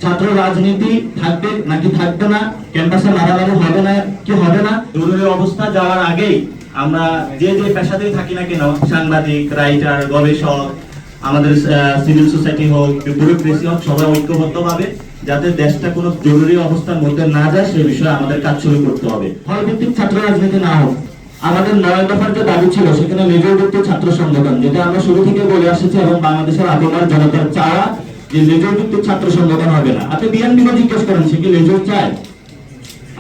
ছাত্র রাজনীতি থাকবে নাকি থাকবে না, ক্যাম্পাসে মারামারি হবে না কি হবে না, জরুরি অবস্থা যাওয়ার আগেই আমরা যে যে পেশাতেই থাকি না কেন, সাংবাদিক, রাইটার, গবেষক, আমাদের সিভিল সোসাইটি হোক, ব্যুরোক্রেসি হোক, সবাই ঐক্যবদ্ধভাবে যাতে দেশটা কোনো জরুরি অবস্থার মধ্যে না যায় সেই বিষয়ে আমাদের কাজ শুরু করতে হবে। ফলভিত্তিক ছাত্র রাজনীতি না হোক। আমাদের 9 দফার যে দাবি ছিল সেখানে মেজর ভিত্তিক ছাত্র সংগঠন, যেটা আমরা শুরু থেকে বলে আসছি এবং বাংলাদেশের আপামর জনতার চাওয়া যে মেজর ভিত্তিক ছাত্র সংগঠন হবে না। আপনি বিএনপিকে জিজ্ঞেস করেন সে কি লেজর চায়,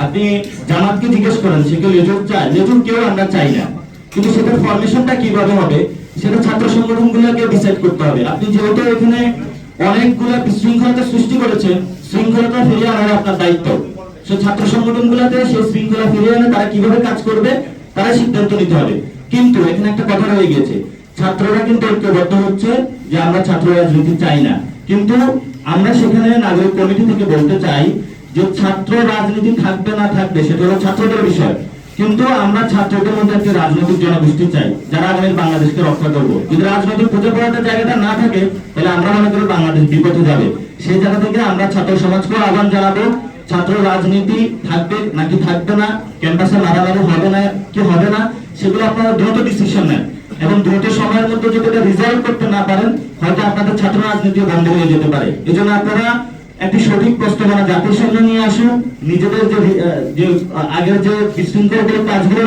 আপনি জামাতকে জিজ্ঞেস করেন সে কি লেজর চায়, লেজর কেউ আমরা চাই না। কিন্তু সেটার ফরমেশনটা কিভাবে হবে সেটা ছাত্র সংগঠনগুলোকে ডিসাইড করতে হবে। আপনি যেহেতু এখানে অনেকগুলো বিশৃঙ্খলতা সৃষ্টি করেছেন, শৃঙ্খলতা ফিরিয়ে আনার আপনার দায়িত্ব। সেই ছাত্র সংগঠনগুলোতে সেই শৃঙ্খলা ফিরিয়ে এনে তারা কিভাবে কাজ করবে তারা সিদ্ধান্ত নিতে হবে। কিন্তু এখানে একটা কথা রয়ে গেছে, ছাত্ররা কিন্তু ঐক্যবদ্ধ হচ্ছে যে আমরা ছাত্র রাজনীতি চাই না, কিন্তু আমরা সেখানে নাগরিক কমিটি থেকে বলতে চাই যে ছাত্র রাজনীতি থাকবে না থাকবে সেটা হলো ছাত্রদের বিষয়, কিন্তু আমরা ছাত্রদের মধ্যে একটি রাজনৈতিক জনগোষ্ঠী চাই যারা আগামী বাংলাদেশকে রক্ষা করবো। যদি রাজনৈতিক খুঁজে পড়ার জায়গাটা না থাকে তাহলে আমরা মনে করি বাংলাদেশ বিপথে যাবে। সেই জায়গা থেকে আমরা ছাত্র সমাজকে আহ্বান জানাবো, ছাত্র রাজনীতি থাকবে নাকি থাকবে না, ক্যাম্পাসে মারামারি হবে না কি হবে না, সেগুলো আপনারা দ্রুত ডিসিশন নেন এবং দ্রুত সময়ের মধ্যে যদি এটা রিজলভ করতে না পারেন হয়তো আপনাদের ছাত্র রাজনীতি বন্ধ হয়ে যেতে পারে। এই জন্য আপনারা একটি সঠিক প্রস্তাবনা জাতির সামনে নিয়ে আসুন, নিজেদের যে আগের যে বিশৃঙ্খল কাজগুলো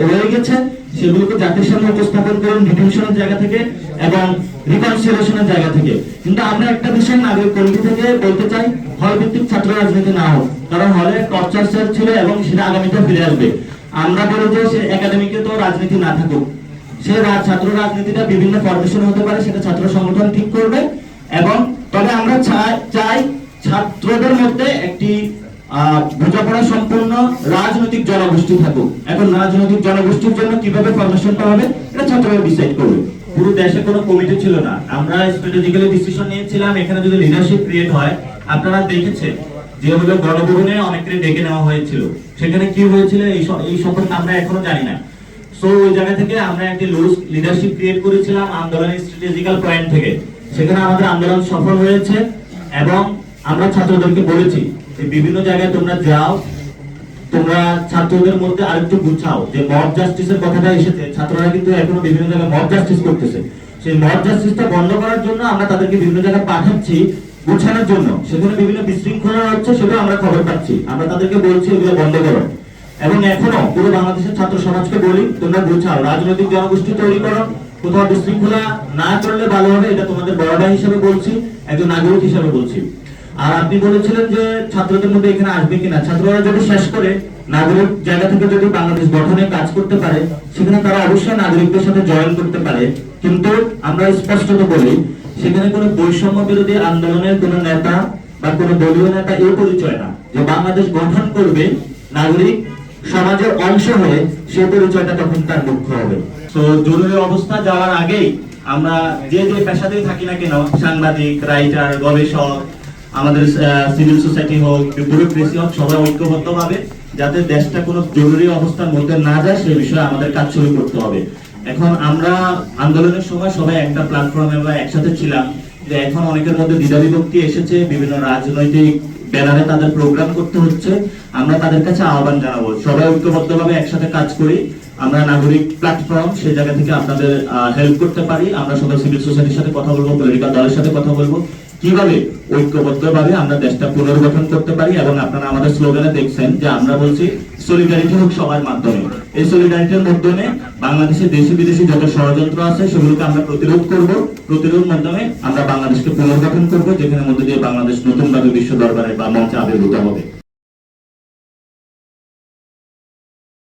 রয়ে গেছে সেগুলোকে জাতির সামনে উপস্থাপন করুন ডিটেনশনের জায়গা থেকে এবং রিকনসিলিয়েশনের জায়গা থেকে। কিন্তু আমরা একটা বিষয় নাগরিক কমিটি থেকে বলতে চাই, হল ভিত্তিক ছাত্র রাজনীতি না হোক, কারণ হলে টর্চার সেল ছিল এবং সেটা আগামীতে ফিরে আসবে। আমরা বলি যে সে একাডেমিকে তো রাজনীতি না থাকুক, সে ছাত্র রাজনীতিটা বিভিন্ন ফরমেশন হতে পারে, সেটা ছাত্র সংগঠন ঠিক করবে। এবং তবে আমরা চাই ছাত্রদের মধ্যে একটি বোঝাপড়া সম্পূর্ণ রাজনৈতিক জনগোষ্ঠী থাকুক। এখন রাজনৈতিক জনগোষ্ঠীর জন্য কিভাবে ফরমেশনটা হবে এটা ছাত্ররা ডিসাইড করবে। পুরো দেশে কোনো কমিটি ছিল না, আমরা স্ট্র্যাটেজিক্যালি ডিসিশন নিয়েছিলাম এখানে যদি লিডারশিপ ক্রিয়েট হয়। আপনারা দেখেছেন যে হলো গণভবনে অনেককে ডেকে নেওয়া হয়েছিল, সেখানে কি হয়েছিল এই সম্পর্কে আমরা এখনো জানি না। সো ওই জায়গা থেকে আমরা একটি লুজ লিডারশিপ ক্রিয়েট করেছিলাম আন্দোলনের স্ট্র্যাটেজিক্যাল পয়েন্ট থেকে। সেখানে আমাদের আন্দোলন সফল হয়েছে এবং আমরা ছাত্রদেরকে বলেছি যে বিভিন্ন জায়গায় তোমরা যাও, তোমরা ছাত্রদের মধ্যে আরেকটু গুছাও। যে মব জাস্টিসের কথাটা এসেছে, ছাত্ররা কিন্তু এখনো বিভিন্ন জায়গায় মব জাস্টিস করতেছে, সেই মব জাস্টিসটা বন্ধ করার জন্য আমরা তাদেরকে বিভিন্ন জায়গায় পাঠাচ্ছি গুছানোর জন্য। সেখানে বিভিন্ন বিশৃঙ্খলা হচ্ছে সেটা আমরা খবর পাচ্ছি, আমরা তাদেরকে বলছি এগুলো বন্ধ করো। এবং এখনো পুরো বাংলাদেশের ছাত্র সমাজকে বলি তোমরা গুছাও, রাজনৈতিক জনগোষ্ঠী তৈরি করো, কোথাও বিশৃঙ্খলা না করলে ভালো হবে। এটা তোমাদের বড় ভাই হিসেবে বলছি, একজন নাগরিক হিসেবে বলছি। আর আপনি বলেছিলেন যে ছাত্রদের মধ্যে এখানে আসবে কিনা, ছাত্ররা যদি শেষ করে নাগরিক জায়গা থেকে যদি বাংলাদেশ গঠনে কাজ করতে পারে সেখানে তারা অবশ্যই নাগরিকদের সাথে জয়েন করতে পারে। কিন্তু আমরা স্পষ্টত বলি সেখানে কোনো বৈষম্য বিরোধী আন্দোলনের কোনো নেতা বা কোনো দলীয় নেতা এই পরিচয় না যে বাংলাদেশ গঠন করবে নাগরিক সমাজের অংশ হয়ে, সেই পরিচয়টা তখন তার মুখ্য হবে। তো জরুরি অবস্থা যাওয়ার আগেই আমরা যে যে পেশাতেই থাকি না কেন, সাংবাদিক, রাইটার, গবেষক, আমাদের সিভিল সোসাইটি হোক, ব্যুরোক্রেসি হোক, সবাই ঐক্যবদ্ধভাবে যাতে দেশটা কোনো জরুরি অবস্থার মধ্যে না যায় সেই বিষয়ে আমাদের কাজ শুরু করতে হবে। এখন আমরা আন্দোলনের সময় সবাই একটা প্ল্যাটফর্মে বা একসাথে ছিলাম, যে এখন অনেকের মধ্যে দ্বিধাবিভক্তি এসেছে, বিভিন্ন রাজনৈতিক ব্যানারে তাদের প্রোগ্রাম করতে হচ্ছে। আমরা তাদের কাছে আহ্বান জানাবো সবাই ঐক্যবদ্ধভাবে একসাথে কাজ করি, আমরা নাগরিক প্ল্যাটফর্ম সেই জায়গা থেকে আপনাদের হেল্প করতে পারি। আমরা সবাই সিভিল সোসাইটির সাথে কথা বলবো, পলিটিক্যাল দলের সাথে কথা বলবো কিভাবে ঐক্যবদ্ধভাবে আমরা দেশটা পুনর্গঠন করতে পারি। এবং আপনারা আমাদের স্লোগানে দেখছেন যে আমরা বলছি সলিডারিটি হোক সবার মাধ্যমে। এই সলিডারিটির মাধ্যমে বাংলাদেশে দেশি বিদেশি যত ষড়যন্ত্র আছে সেগুলোকে আমরা প্রতিরোধ করব, প্রতিরোধ মাধ্যমে আমরা বাংলাদেশকে পুনর্গঠন করব, যেখানে মধ্যে দিয়ে বাংলাদেশ নতুনভাবে বিশ্ব দরবারে বা মঞ্চে আবির্ভূত হবে।